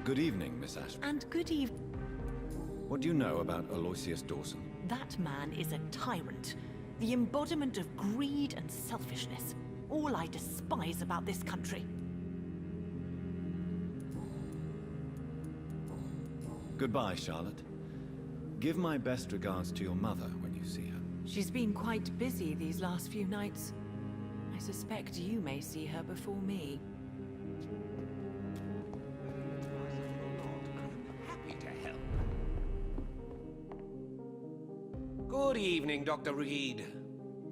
Good evening, Miss Ashby. And good evening. What do you know about Aloysius Dawson? That man is a tyrant. The embodiment of greed and selfishness. All I despise about this country. Goodbye, Charlotte. Give my best regards to your mother when you see her. She's been quite busy these last few nights. I suspect you may see her before me. Happy to help. Good evening, Dr. Reed.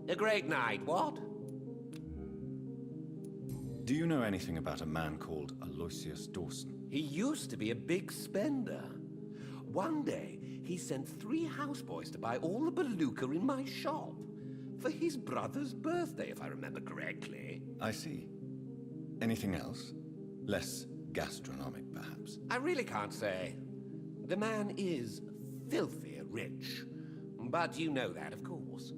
A great night, what? Do you know anything about a man called Aloysius Dawson? He used to be a big spender. One day, he sent 3 houseboys to buy all the beluga in my shop. For his brother's birthday, if I remember correctly. I see. Anything else? Less gastronomic, perhaps? I really can't say. The man is filthy rich. But you know that, of course.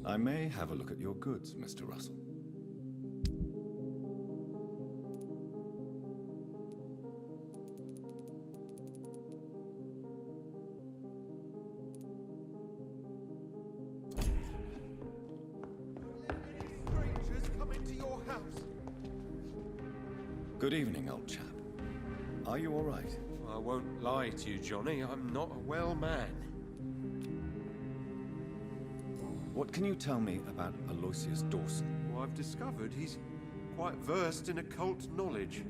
I may have a look at your goods, Mr. Russell. Strangers come into your house. Good evening, old chap. Are you all right? I won't lie to you, Johnny. I'm not a well man. What can you tell me about Aloysius Dawson? Well, I've discovered he's quite versed in occult knowledge.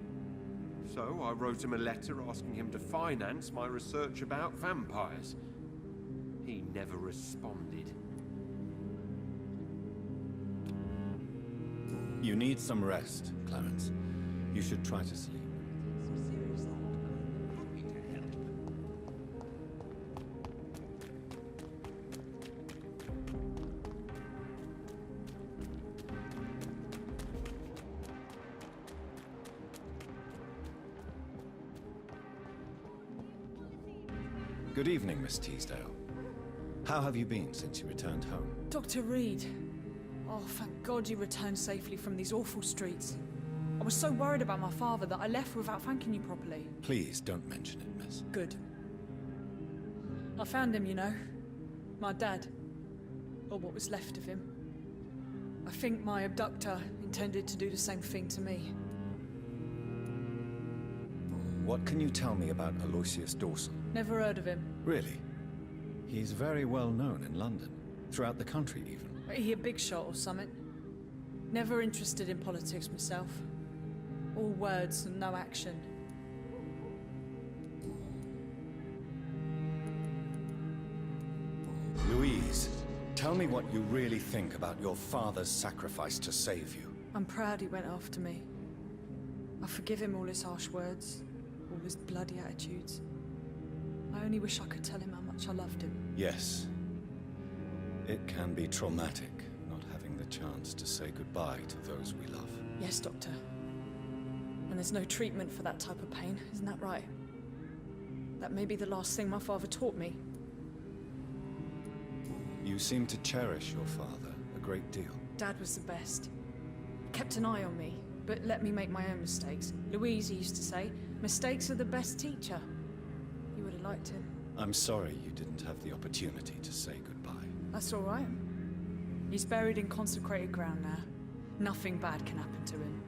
So I wrote him a letter asking him to finance my research about vampires. He never responded. You need some rest, Clarence. You should try to sleep. Happy to help. Good evening, Miss Teasdale. How have you been since you returned home? Dr. Reed. Oh, thank God you returned safely from these awful streets. I was so worried about my father that I left without thanking you properly. Please don't mention it, miss. Good. I found him, you know. My dad. Or what was left of him. I think my abductor intended to do the same thing to me. What can you tell me about Aloysius Dawson? Never heard of him. Really? He's very well known in London. Throughout the country, even. He a big shot or something. Never interested in politics myself. All words and no action. Louise, tell me what you really think about your father's sacrifice to save you. I'm proud he went after me. I forgive him all his harsh words, all his bloody attitudes. I only wish I could tell him how much I loved him. Yes. It can be traumatic, not having the chance to say goodbye to those we love. Yes, Doctor. And there's no treatment for that type of pain, isn't that right? That may be the last thing my father taught me. You seem to cherish your father a great deal. Dad was the best. He kept an eye on me, but let me make my own mistakes. Louise used to say, mistakes are the best teacher. You would have liked him. I'm sorry you didn't have the opportunity to say goodbye. That's all right. He's buried in consecrated ground now. Nothing bad can happen to him.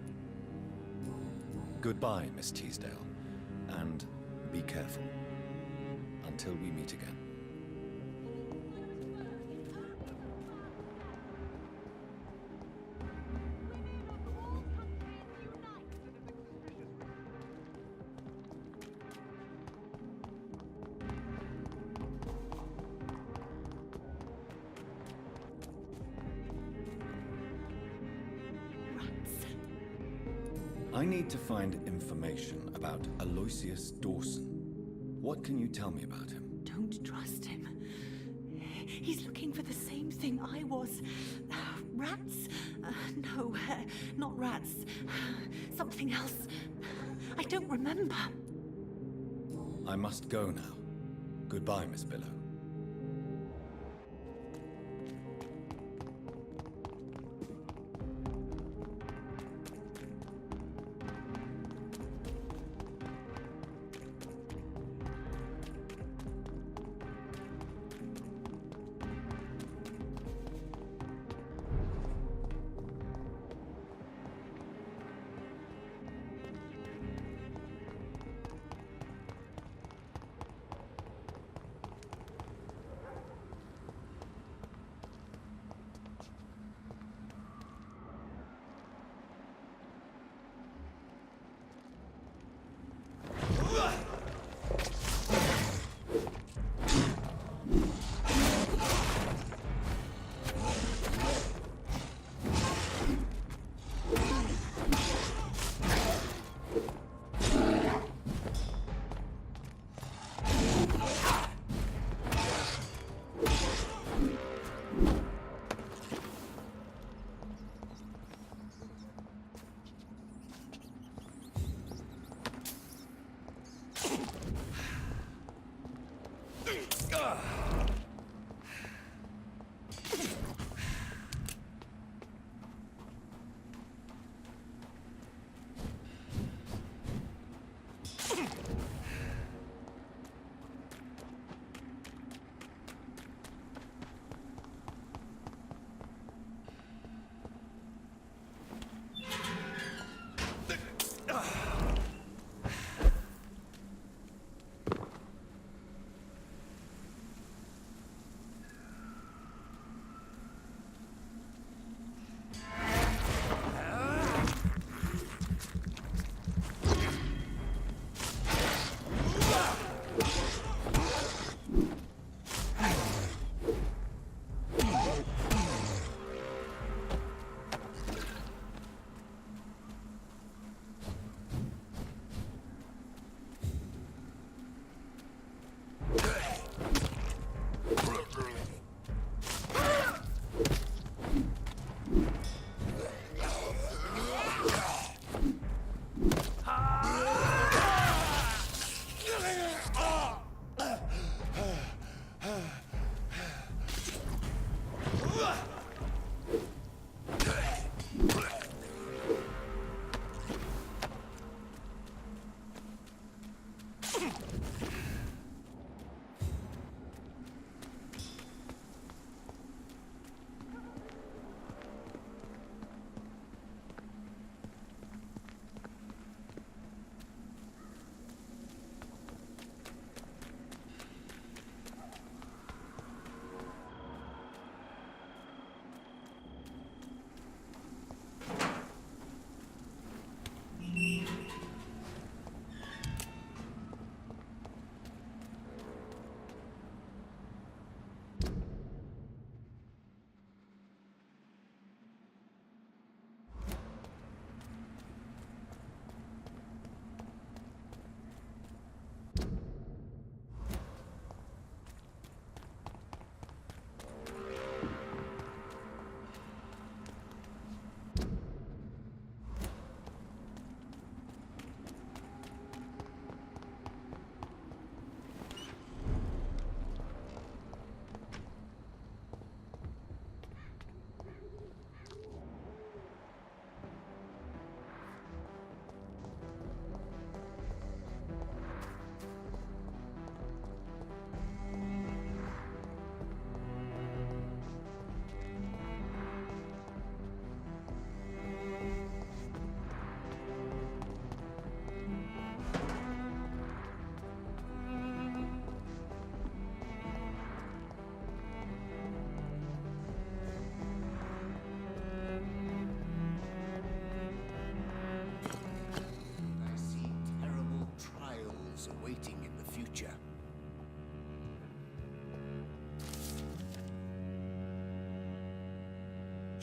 Goodbye, Miss Teasdale. And be careful. Until we meet again. I need to find information about Aloysius Dawson. What can you tell me about him? Don't trust him. He's looking for the same thing I was. Rats? No, not rats. Something else. I don't remember. I must go now. Goodbye, Miss Billow.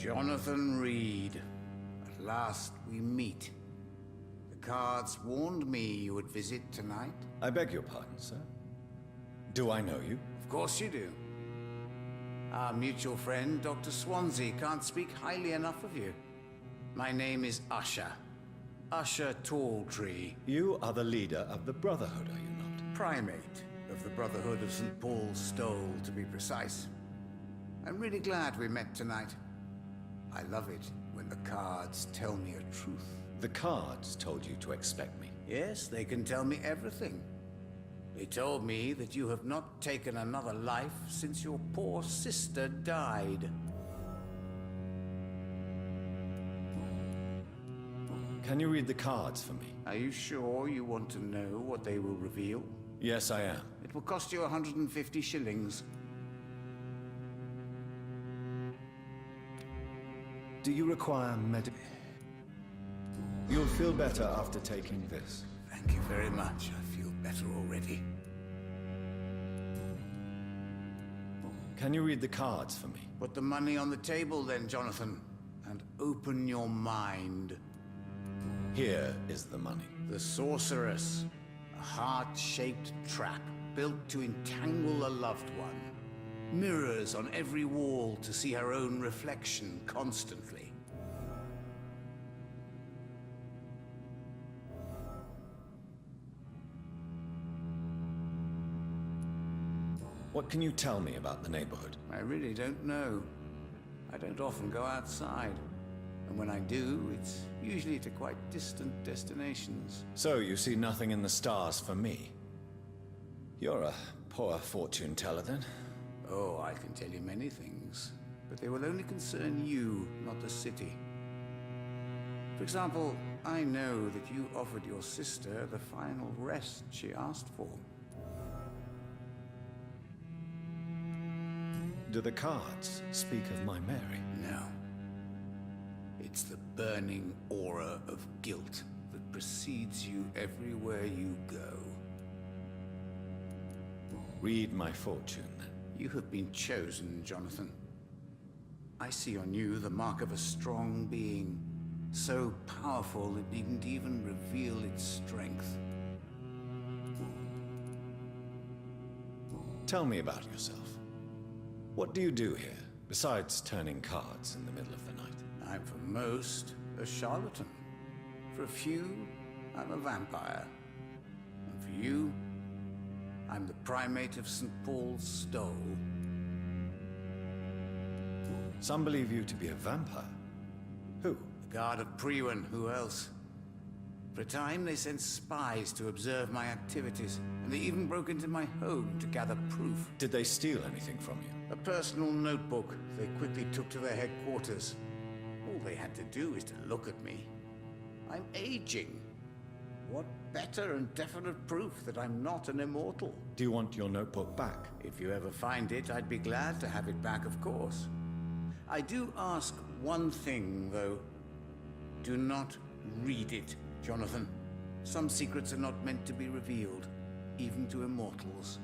Jonathan Reed. At last we meet. The cards warned me you would visit tonight. I beg your pardon, sir. Do I know you? Of course you do. Our mutual friend, Dr. Swansea, can't speak highly enough of you. My name is Usher. Usher Talltree. You are the leader of the Brotherhood, are you not? Primate of the Brotherhood of St. Paul's Stole, to be precise. I'm really glad we met tonight. I love it when the cards tell me a truth. The cards told you to expect me. Yes, they can tell me everything. They told me that you have not taken another life since your poor sister died. Can you read the cards for me? Are you sure you want to know what they will reveal? Yes, I am. It will cost you 150 shillings. Do you require You'll feel better after taking this. Thank you very much. I feel better already. Can you read the cards for me? Put the money on the table then, Jonathan, and open your mind. Here is the money. The Sorceress. A heart-shaped trap built to entangle a loved one. Mirrors on every wall to see her own reflection constantly. What can you tell me about the neighborhood? I really don't know. I don't often go outside. And when I do, it's usually to quite distant destinations. So you see nothing in the stars for me? You're a poor fortune teller then. Oh, I can tell you many things, but they will only concern you, not the city. For example, I know that you offered your sister the final rest she asked for. Do the cards speak of my Mary? No. It's the burning aura of guilt that precedes you everywhere you go. Read my fortune, then. You have been chosen, Jonathan. I see on you the mark of a strong being, so powerful it needn't even reveal its strength. Tell me about yourself. What do you do here, besides turning cards in the middle of the night? I'm for most a charlatan. For a few, I'm a vampire. And for you, I'm the primate of St. Paul's Stole. Some believe you to be a vampire. Who? The Guard of Priwen, who else? For a time, they sent spies to observe my activities, and they even broke into my home to gather proof. Did they steal anything from you? A personal notebook they quickly took to their headquarters. All they had to do is to look at me. I'm aging. What better and definite proof that I'm not an immortal? Do you want your notebook back? If you ever find it, I'd be glad to have it back, of course. I do ask one thing, though. Do not read it, Jonathan. Some secrets are not meant to be revealed, even to immortals.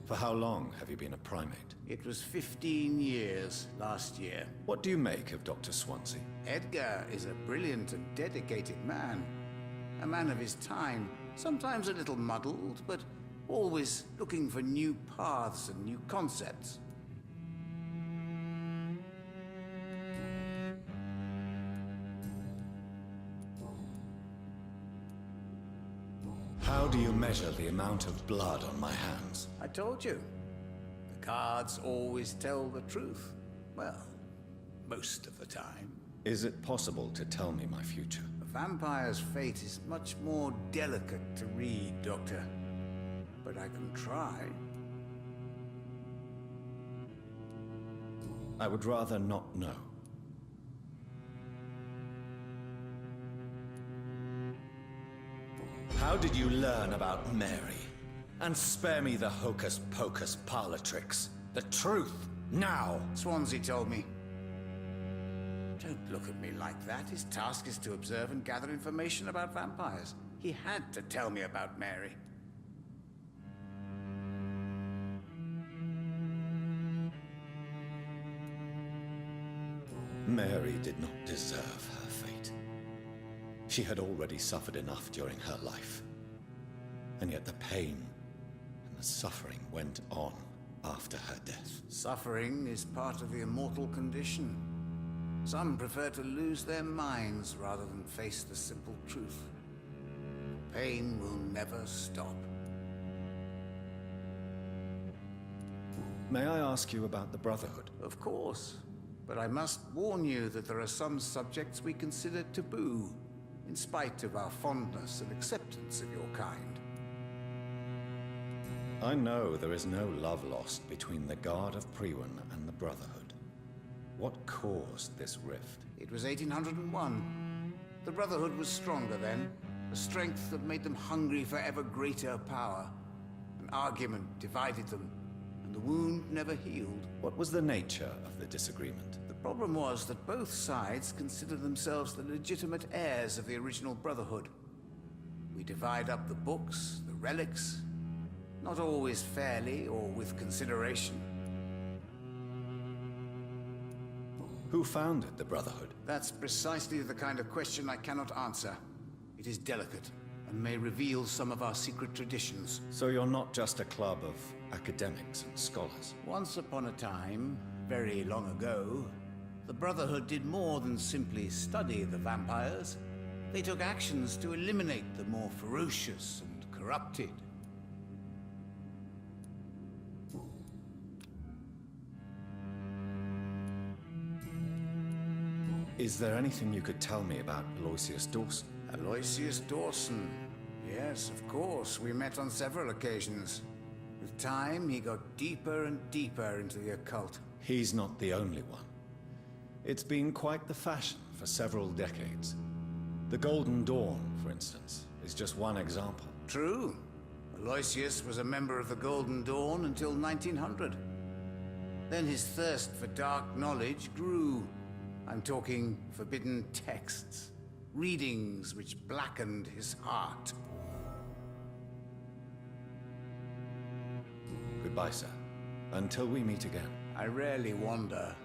For how long have you been a primate? It was 15 years last year. What do you make of Dr. Swansea? Edgar is a brilliant and dedicated man. A man of his time, sometimes a little muddled, but always looking for new paths and new concepts. How do you measure the amount of blood on my hands? I told you. The cards always tell the truth. Well, most of the time. Is it possible to tell me my future? A vampire's fate is much more delicate to read, Doctor. But I can try. I would rather not know. How did you learn about Mary? And spare me the hocus-pocus parlor tricks. The truth, now! Swansea told me. Don't look at me like that. His task is to observe and gather information about vampires. He had to tell me about Mary. Mary did not deserve her fate. She had already suffered enough during her life. And yet the pain and the suffering went on after her death. Suffering is part of the immortal condition. Some prefer to lose their minds rather than face the simple truth. Pain will never stop. May I ask you about the Brotherhood? Of course. But I must warn you that there are some subjects we consider taboo, in spite of our fondness and acceptance of your kind. I know there is no love lost between the Guard of Priwen and the Brotherhood. What caused this rift? It was 1801. The Brotherhood was stronger then, a strength that made them hungry for ever greater power. An argument divided them, and the wound never healed. What was the nature of the disagreement? The problem was that both sides considered themselves the legitimate heirs of the original Brotherhood. We divide up the books, the relics, not always fairly or with consideration. Who founded the Brotherhood? That's precisely the kind of question I cannot answer. It is delicate, and may reveal some of our secret traditions. So you're not just a club of academics and scholars? Once upon a time, very long ago, the Brotherhood did more than simply study the vampires. They took actions to eliminate the more ferocious and corrupted. Is there anything you could tell me about Aloysius Dawson? Aloysius Dawson. Yes, of course. We met on several occasions. With time, he got deeper and deeper into the occult. He's not the only one. It's been quite the fashion for several decades. The Golden Dawn, for instance, is just one example. True. Aloysius was a member of the Golden Dawn until 1900. Then his thirst for dark knowledge grew. I'm talking forbidden texts, readings which blackened his heart. Goodbye, sir. Until we meet again. I rarely wander,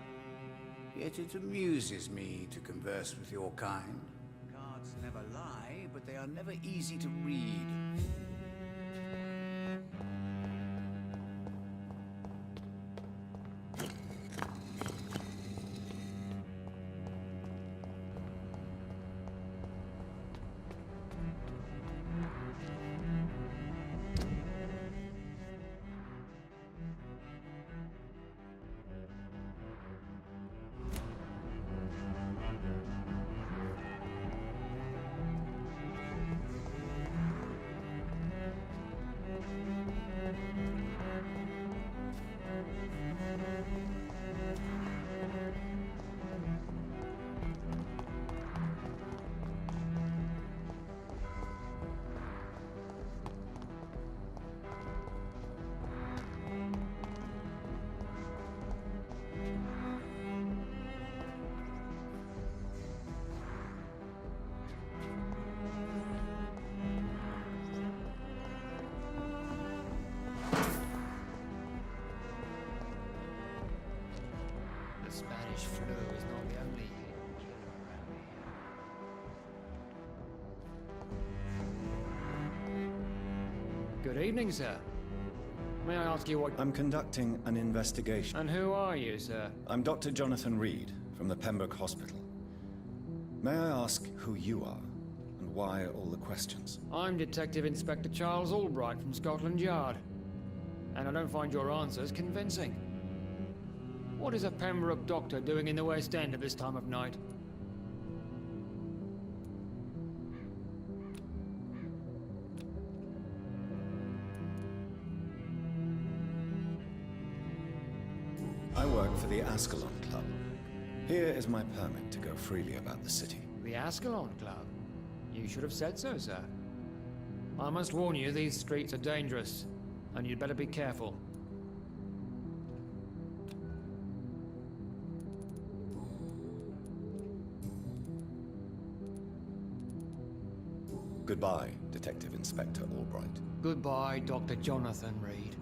yet it amuses me to converse with your kind. Cards never lie, but they are never easy to read. Spanish flu is not the only killer around here. Good evening, sir. May I ask you what... I'm conducting an investigation. And who are you, sir? I'm Dr. Jonathan Reed from the Pembroke Hospital. May I ask who you are and why all the questions? I'm Detective Inspector Charles Albright from Scotland Yard. And I don't find your answers convincing. What is a Pembroke doctor doing in the West End at this time of night? I work for the Ascalon Club. Here is my permit to go freely about the city. The Ascalon Club? You should have said so, sir. I must warn you, these streets are dangerous, and you'd better be careful. Goodbye, Detective Inspector Albright. Goodbye, Dr. Jonathan Reed.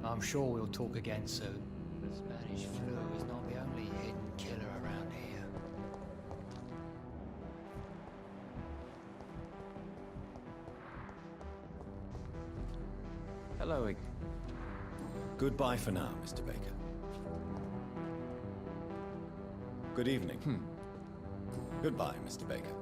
I'm sure we'll talk again soon. The Spanish flu is not the only hidden killer around here. Hello. Goodbye for now, Mr. Baker. Good evening. Goodbye, Mr. Baker.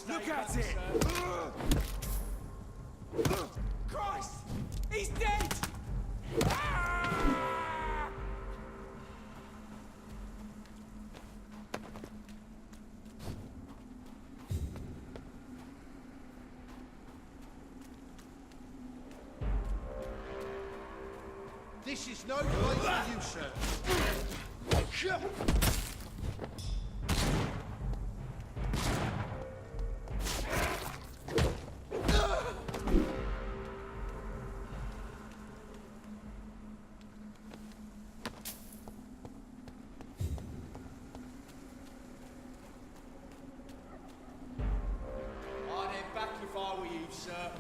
Look at it! Christ! He's dead! This is no place for you, sir. if I were you, sir.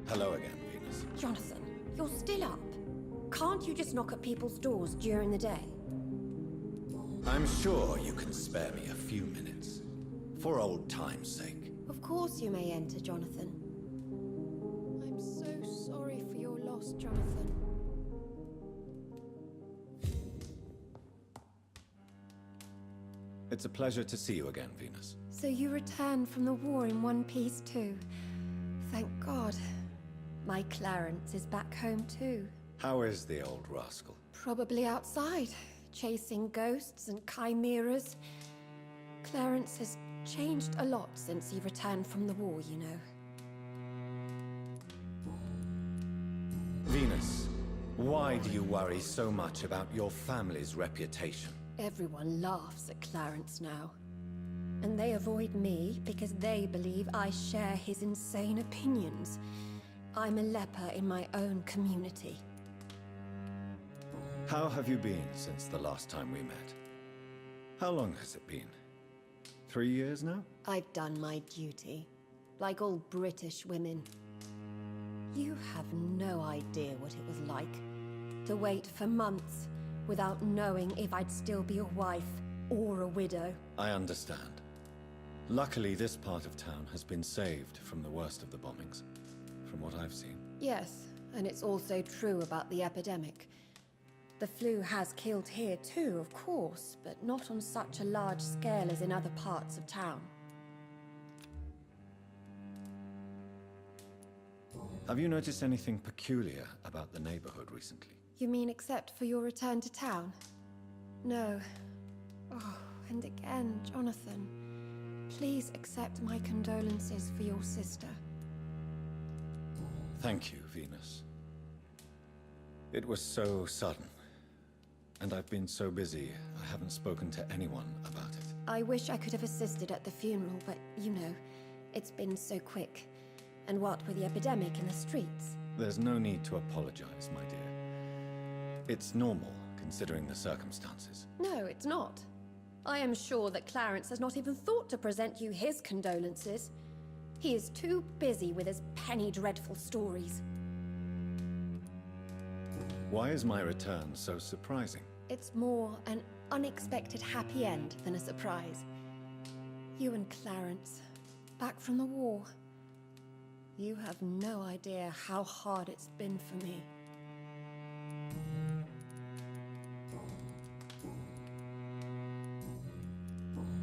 Hello again, Venus. Jonathan, you're still up. Can't you just knock at people's doors during the day? I'm sure you can spare me a few minutes. For old time's sake. Of course you may enter, Jonathan. I'm so sorry for your loss, Jonathan. It's a pleasure to see you again, Venus. So you returned from the war in one piece too. Thank God. My Clarence is back home too. How is the old rascal? Probably outside, chasing ghosts and chimeras. Clarence has changed a lot since he returned from the war, you know. Venus, why do you worry so much about your family's reputation? Everyone laughs at Clarence now. And they avoid me because they believe I share his insane opinions. I'm a leper in my own community. How have you been since the last time we met? How long has it been? 3 years now? I've done my duty, like all British women. You have no idea what it was like to wait for months without knowing if I'd still be a wife or a widow. I understand. Luckily, this part of town has been saved from the worst of the bombings, from what I've seen. Yes, and it's also true about the epidemic. The flu has killed here too, of course, but not on such a large scale as in other parts of town. Have you noticed anything peculiar about the neighborhood recently? You mean except for your return to town? No. Oh, and again, Jonathan, please accept my condolences for your sister. Thank you, Venus. It was so sudden. And I've been so busy, I haven't spoken to anyone about it. I wish I could have assisted at the funeral, but you know, it's been so quick. And what with the epidemic in the streets? There's no need to apologize, my dear. It's normal, considering the circumstances. No, it's not. I am sure that Clarence has not even thought to present you his condolences. He is too busy with his penny dreadful stories. Why is my return so surprising? It's more an unexpected happy end than a surprise. You and Clarence, back from the war. You have no idea how hard it's been for me.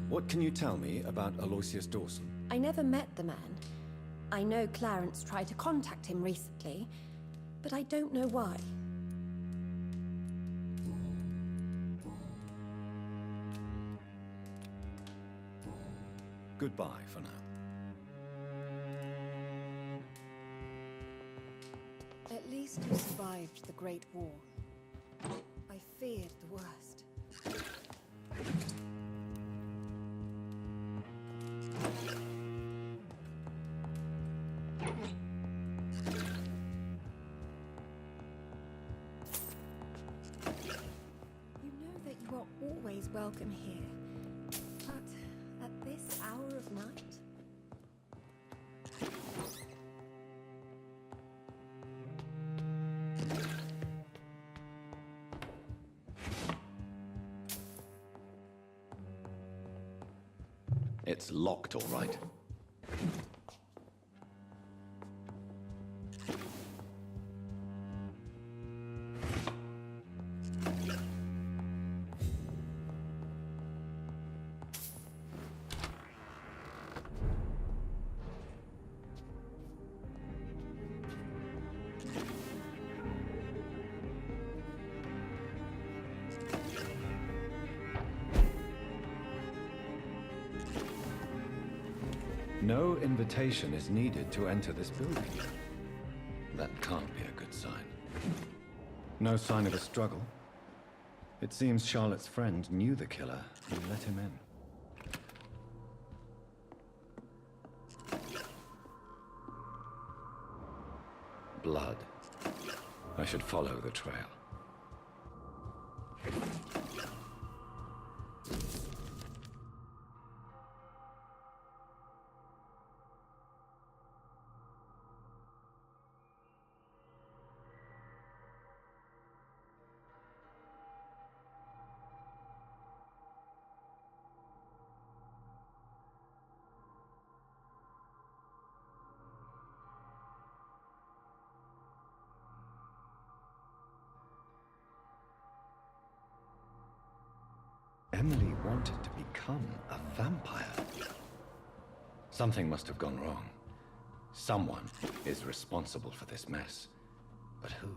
What can you tell me about Aloysius Dawson? I never met the man. I know Clarence tried to contact him recently, but I don't know why. Goodbye for now. At least you survived the Great War. I feared the worst. You know that you are always welcome here, but at this hour of night? It's locked, all right. No invitation is needed to enter this building. That can't be a good sign. No sign of a struggle. It seems Charlotte's friend knew the killer and let him in. Blood. I should follow the trail. Emily wanted to become a vampire. Something must have gone wrong. Someone is responsible for this mess. But who?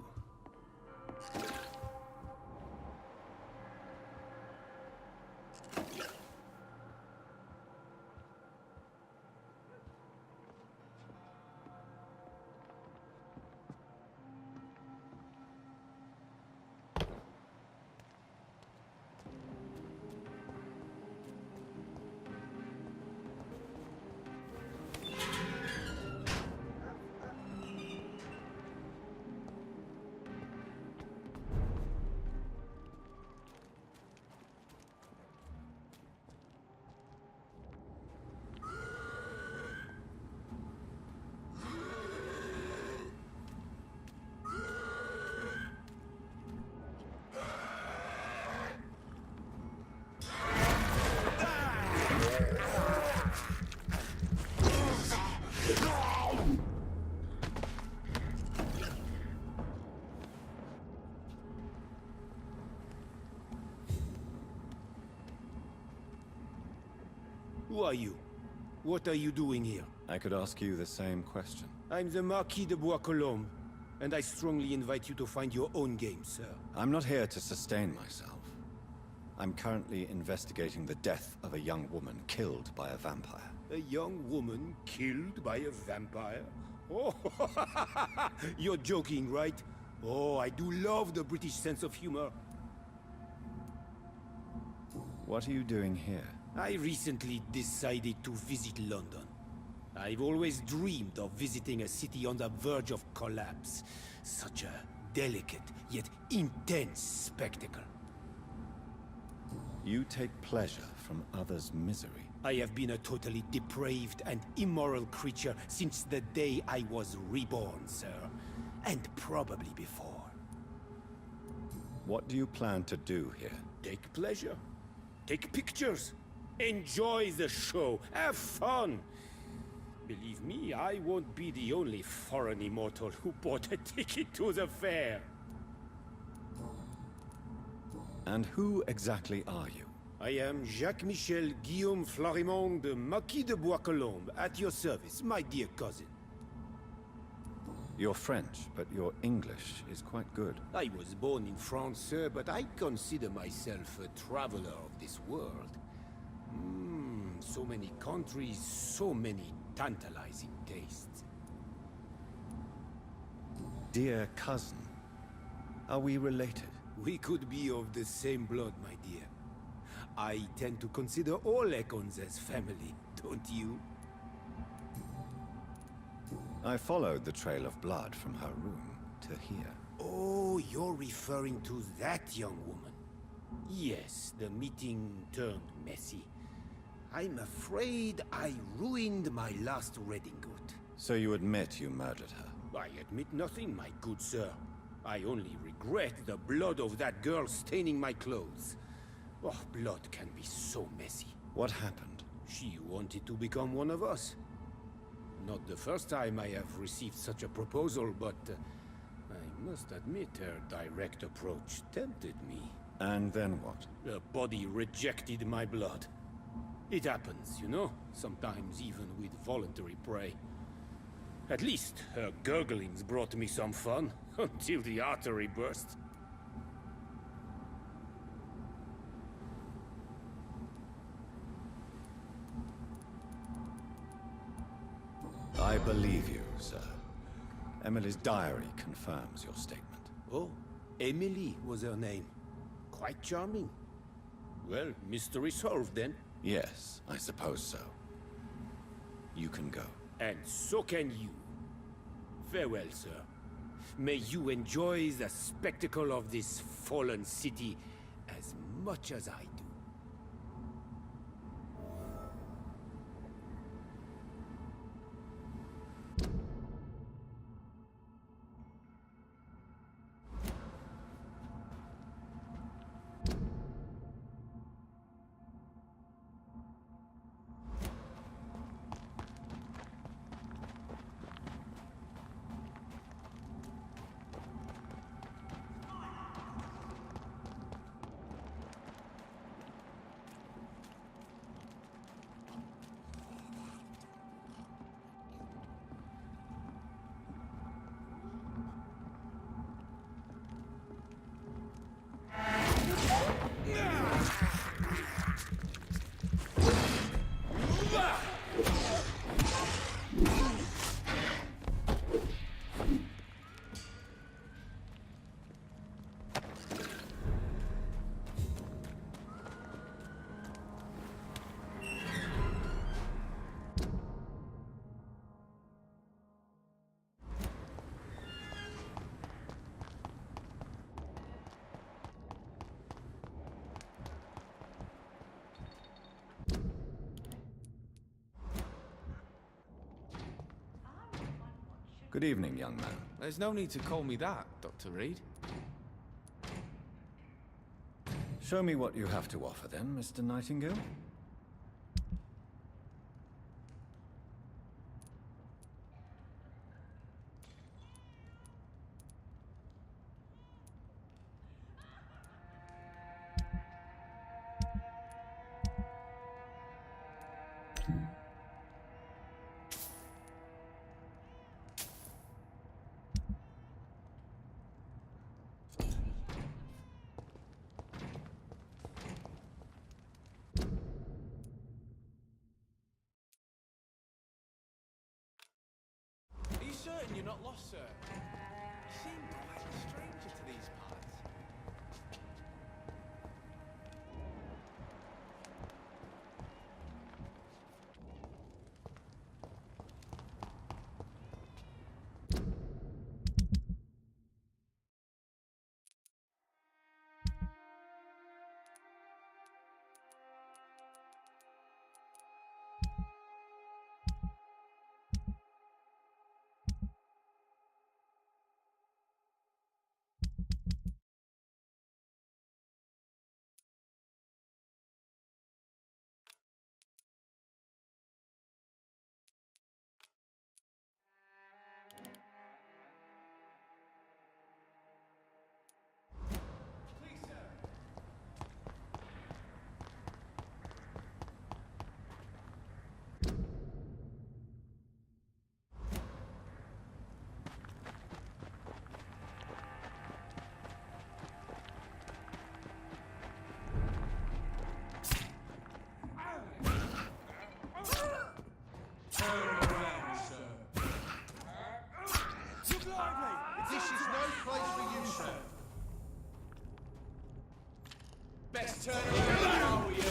Who are you? What are you doing here? I could ask you the same question. I'm the Marquis de Bois-Colombes, and I strongly invite you to find your own game, sir. I'm not here to sustain myself. I'm currently investigating the death of a young woman killed by a vampire. A young woman killed by a vampire? Oh, you're joking, right? Oh, I do love the British sense of humor. What are you doing here? I recently decided to visit London. I've always dreamed of visiting a city on the verge of collapse. Such a delicate, yet intense spectacle. You take pleasure from others' misery. I have been a totally depraved and immoral creature since the day I was reborn, sir. And probably before. What do you plan to do here? Take pleasure. Take pictures. Enjoy the show. Have fun. Believe me, I won't be the only foreign immortal who bought a ticket to the fair. And who exactly are you? I am Jacques-Michel Guillaume Florimond de Marquis de Bois-Colombes, at your service, my dear cousin. You're French, but your English is quite good. I was born in France, sir, but I consider myself a traveler of this world. So many countries, so many tantalizing tastes. Dear cousin, are we related? We could be of the same blood, my dear. I tend to consider all Econs as family, don't you? I followed the trail of blood from her room to here. Oh, you're referring to that young woman. Yes, the meeting turned messy. I'm afraid I ruined my last redingote. So you admit you murdered her? I admit nothing, my good sir. I only regret the blood of that girl staining my clothes. Oh, blood can be so messy. What happened? She wanted to become one of us. Not the first time I have received such a proposal, but I must admit her direct approach tempted me. And then what? The body rejected my blood. It happens, you know, sometimes even with voluntary prey. At least her gurglings brought me some fun, until the artery burst. I believe you, sir. Emily's diary confirms your statement. Oh, Emily was her name. Quite charming. Well, mystery solved then. Yes, I suppose so. You can go. And so can you. Farewell, sir. May you enjoy the spectacle of this fallen city as much as I do. Good evening, young man. There's no need to call me that, Dr. Reed. Show me what you have to offer then, Mr. Nightingale. you're not lost, sir. You seem quite a stranger to these parts. This is no place for you, sir. Best turn around now, will you?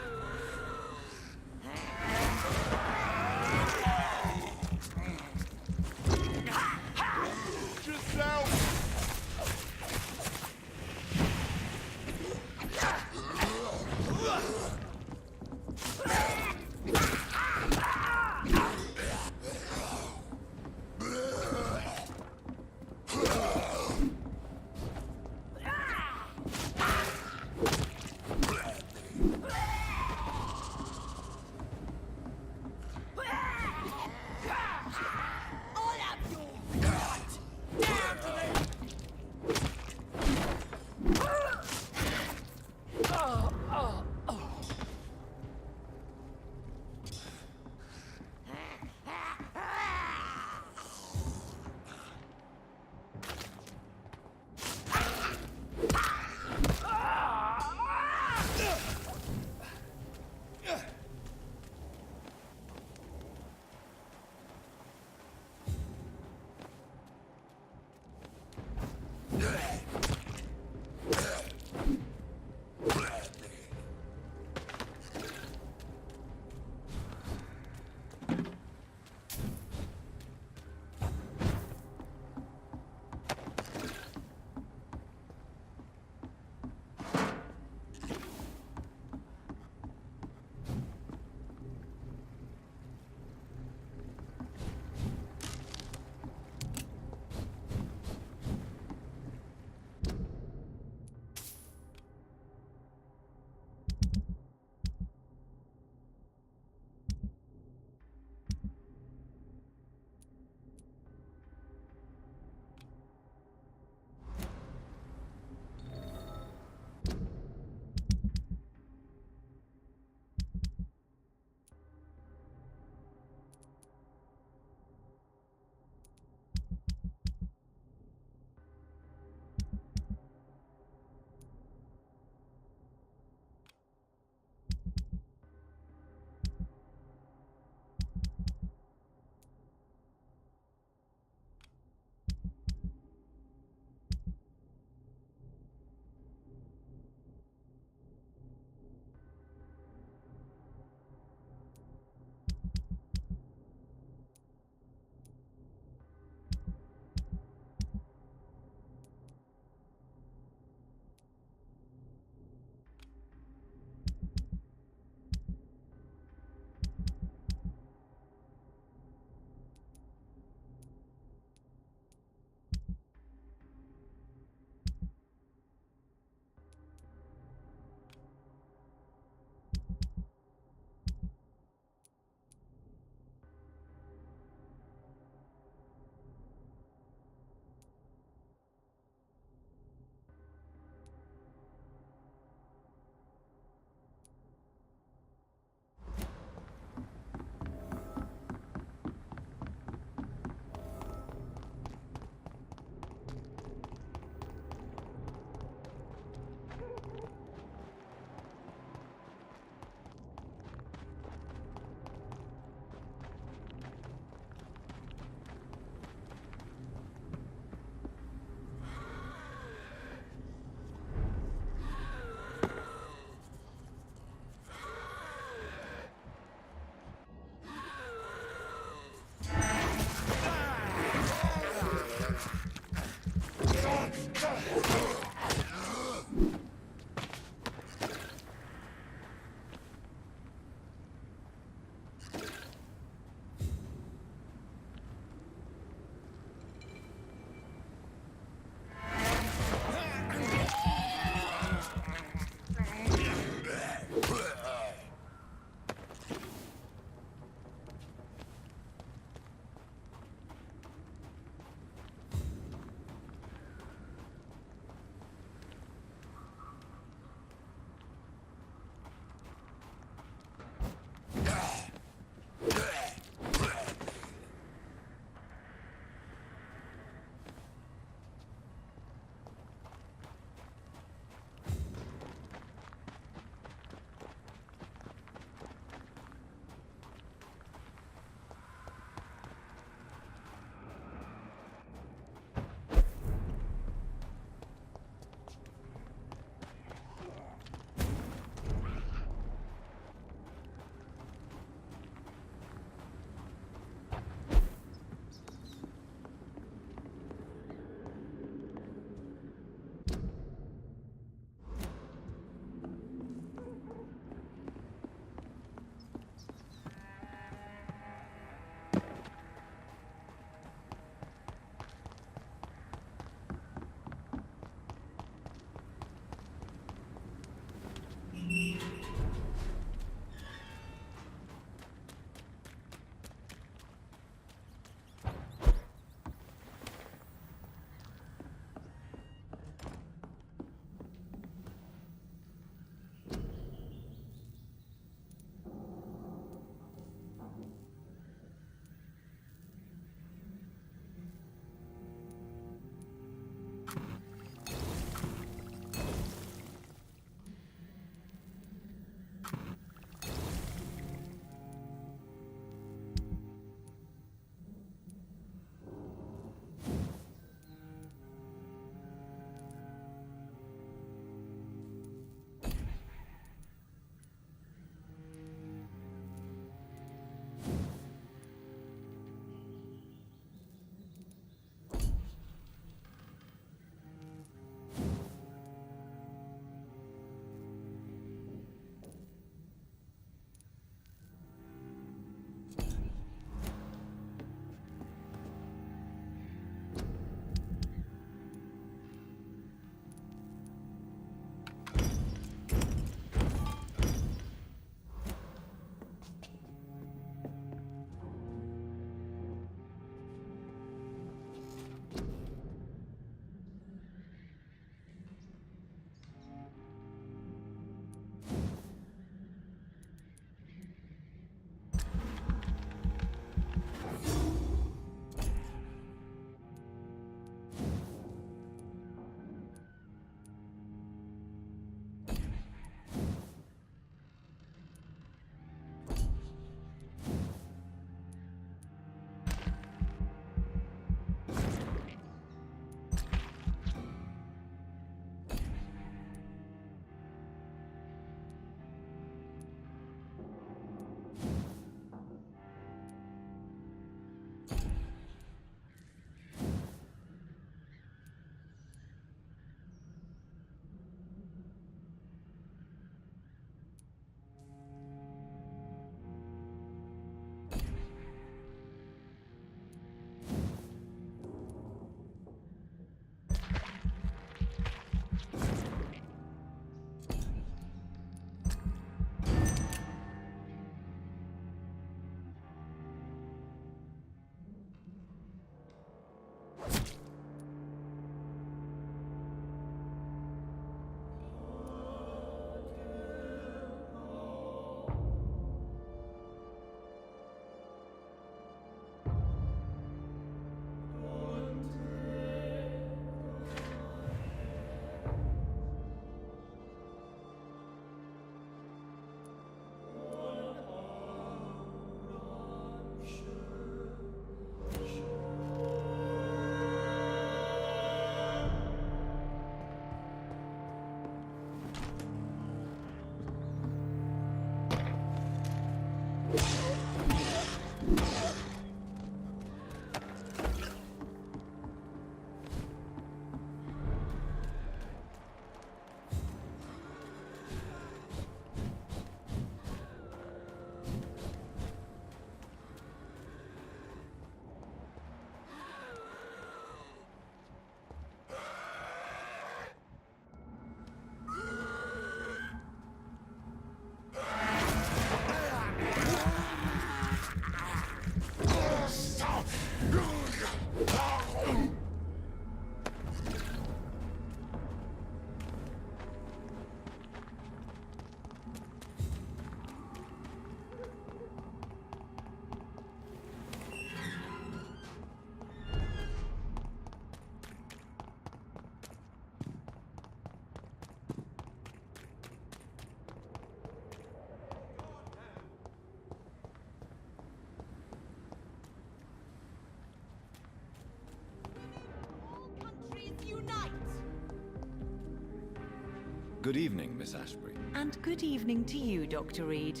Good evening, Miss Ashbury. And good evening to you, Dr. Reed.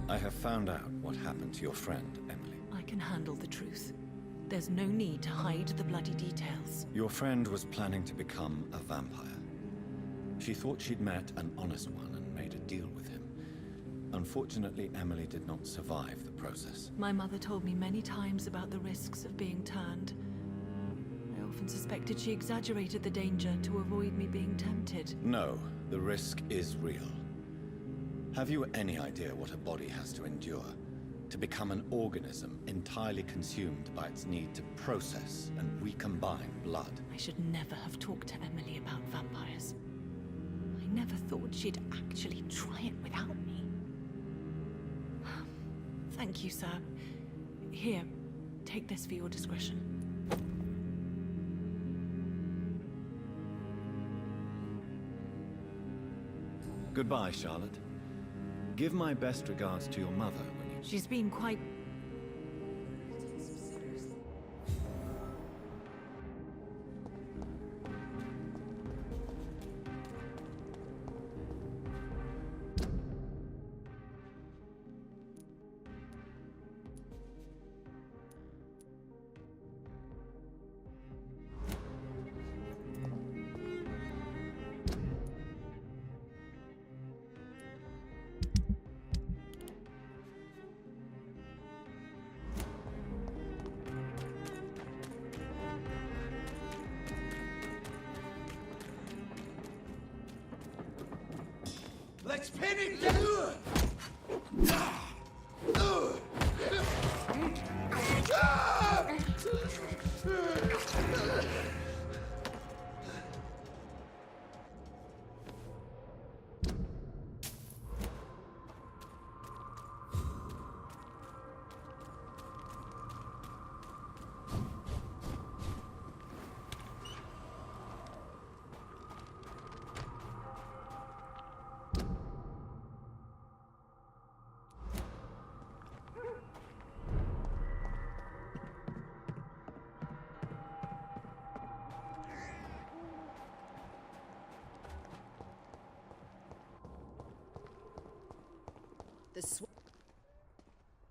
I have found out what happened to your friend, Emily. I can handle the truth. There's no need to hide the bloody details. Your friend was planning to become a vampire. She thought she'd met an honest one and made a deal with him. Unfortunately, Emily did not survive the process. My mother told me many times about the risks of being turned. I often suspected she exaggerated the danger to avoid me being tempted. No, the risk is real. Have you any idea what a body has to endure? To become an organism entirely consumed by its need to process and recombine blood? I should never have talked to Emily about vampires. I never thought she'd actually try it without me. Thank you, sir. Here, take this for your discretion. Goodbye, Charlotte. Give my best regards to your mother when you... She's been quite... Let's pin it down!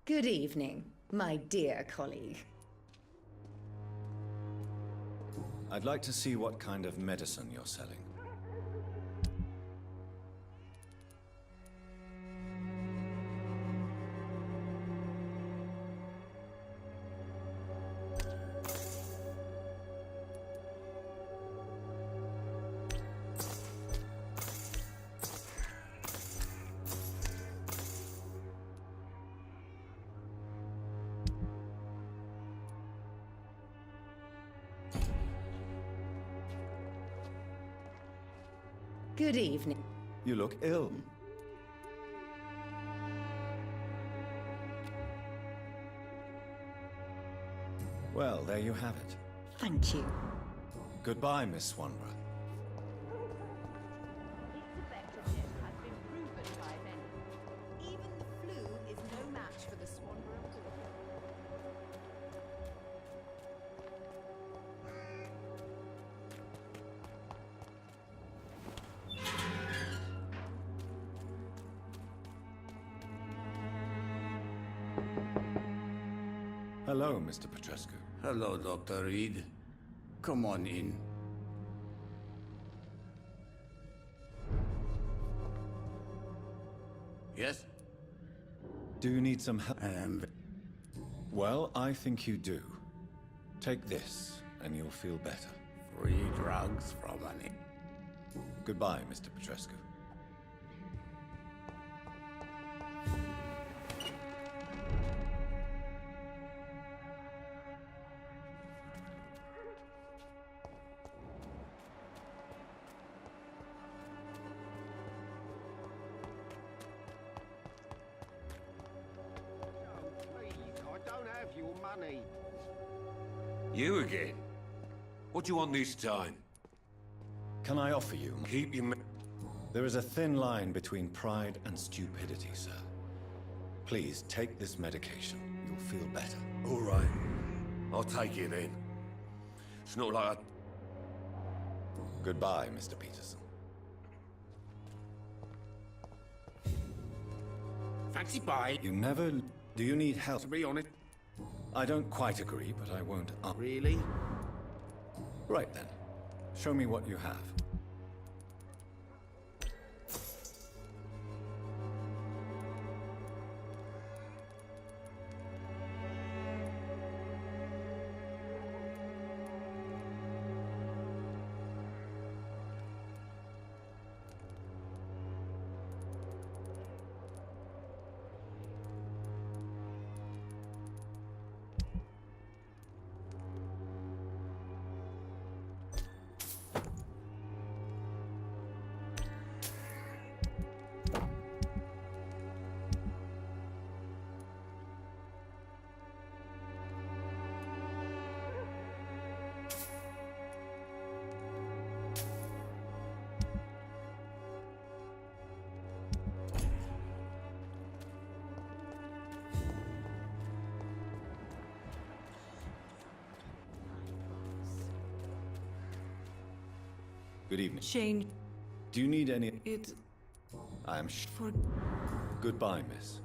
Good evening, my dear colleague. I'd like to see what kind of medicine you're selling. Good evening. You look ill. Well, there you have it. Thank you. Goodbye, Miss Swanborough. Even the flu is no match for the Swanborough. Hello, Mr. Petrescu. Hello, Dr. Reed. Come on in. Yes? Do you need some help? Well, I think you do. Take this, and you'll feel better. Free drugs from an... Goodbye, Mr. Petrescu. You again? What do you want this time? Can I offer you? Keep your... There is a thin line between pride and stupidity, sir. Please, take this medication. You'll feel better. All right. I'll take it then. It's not like I... Goodbye, Mr. Peterson. Fancy pie. You never... Do you need help? To be honest. I don't quite agree, but I won't... Really? Right then. Show me what you have. Good evening. Shane. Do you need any... It's... I am for... Goodbye, miss.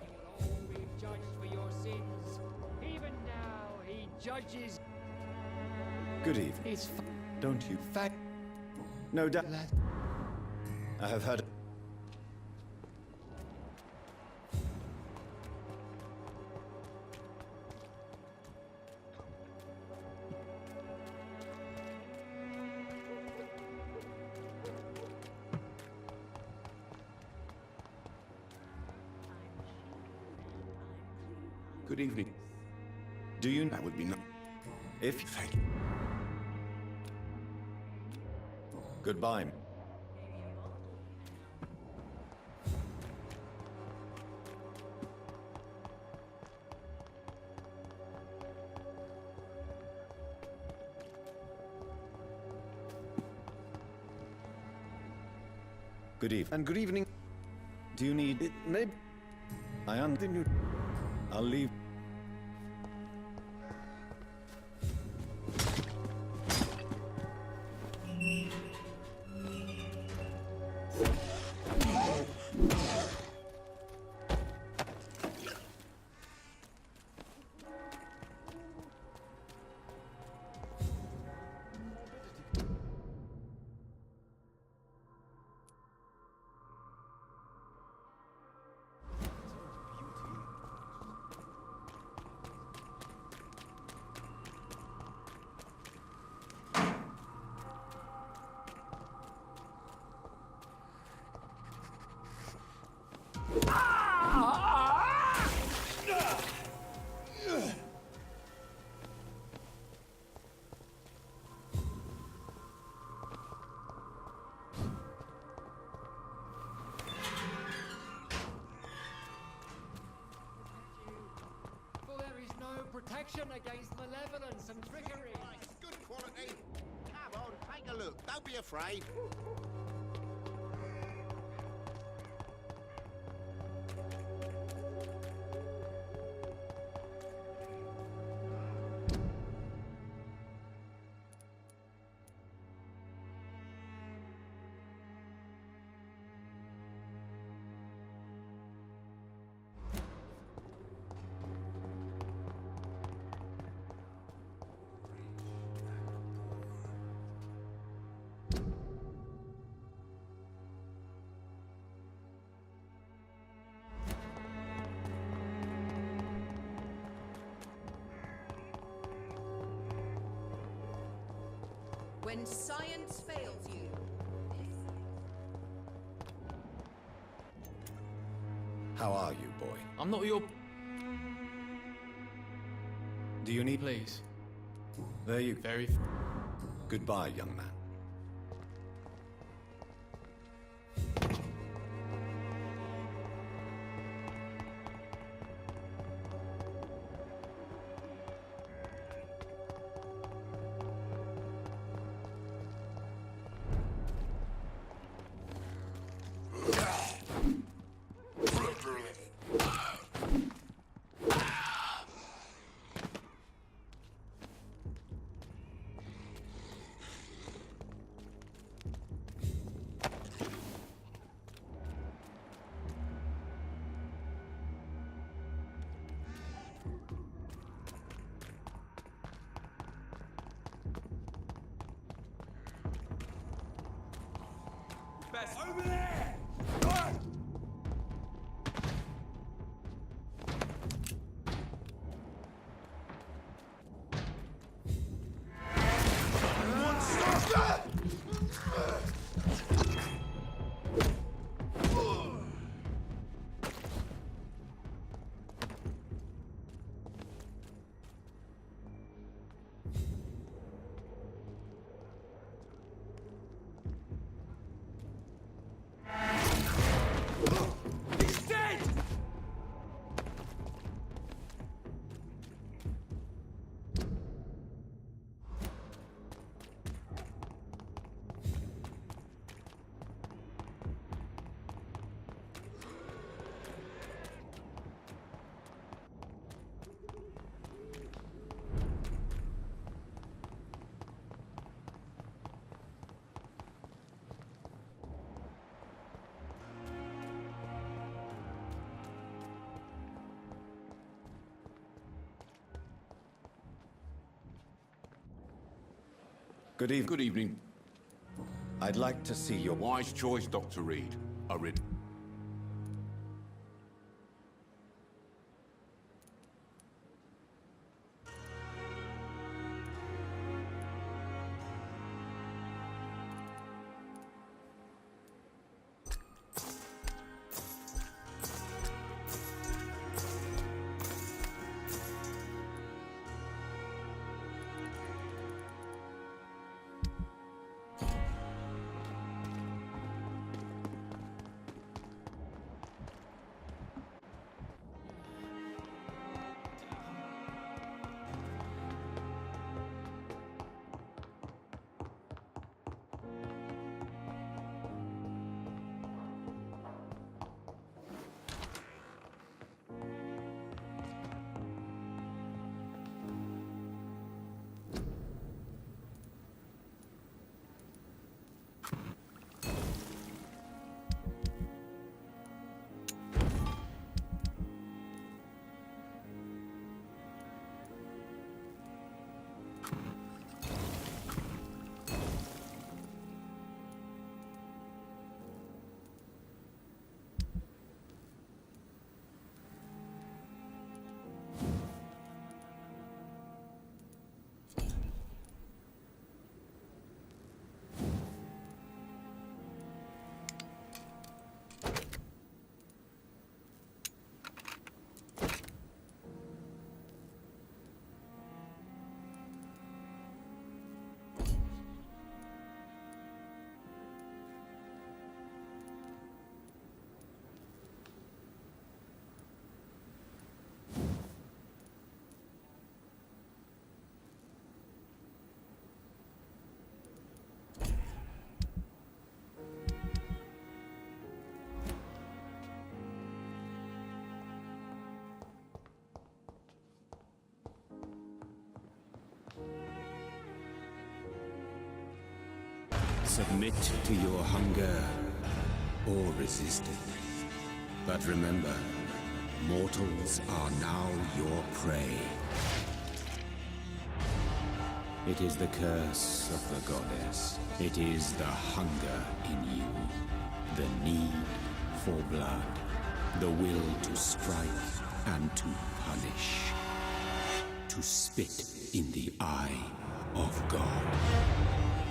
You will all be judged for your sins. Even now, he judges. Good evening. It's Don't you... No doubt... I have heard... Good evening. Do you... That would be no... If... Thank you. Goodbye. Good evening. And good evening. Do you need... It may... I am... I'll leave... protection against malevolence and trickery. Nice, good quality. Come on, take a look. Don't be afraid. When science fails you. How are you, boy? I'm not your... Do you need... Please. There you... Very... Goodbye, young man. best. Over there! Run! Good evening. Good evening. I'd like to see your... Wise choice, Dr. Reed. Submit to your hunger, or resist it. But remember, mortals are now your prey. It is the curse of the goddess. It is the hunger in you. The need for blood. The will to strike and to punish. To spit in the eye of God.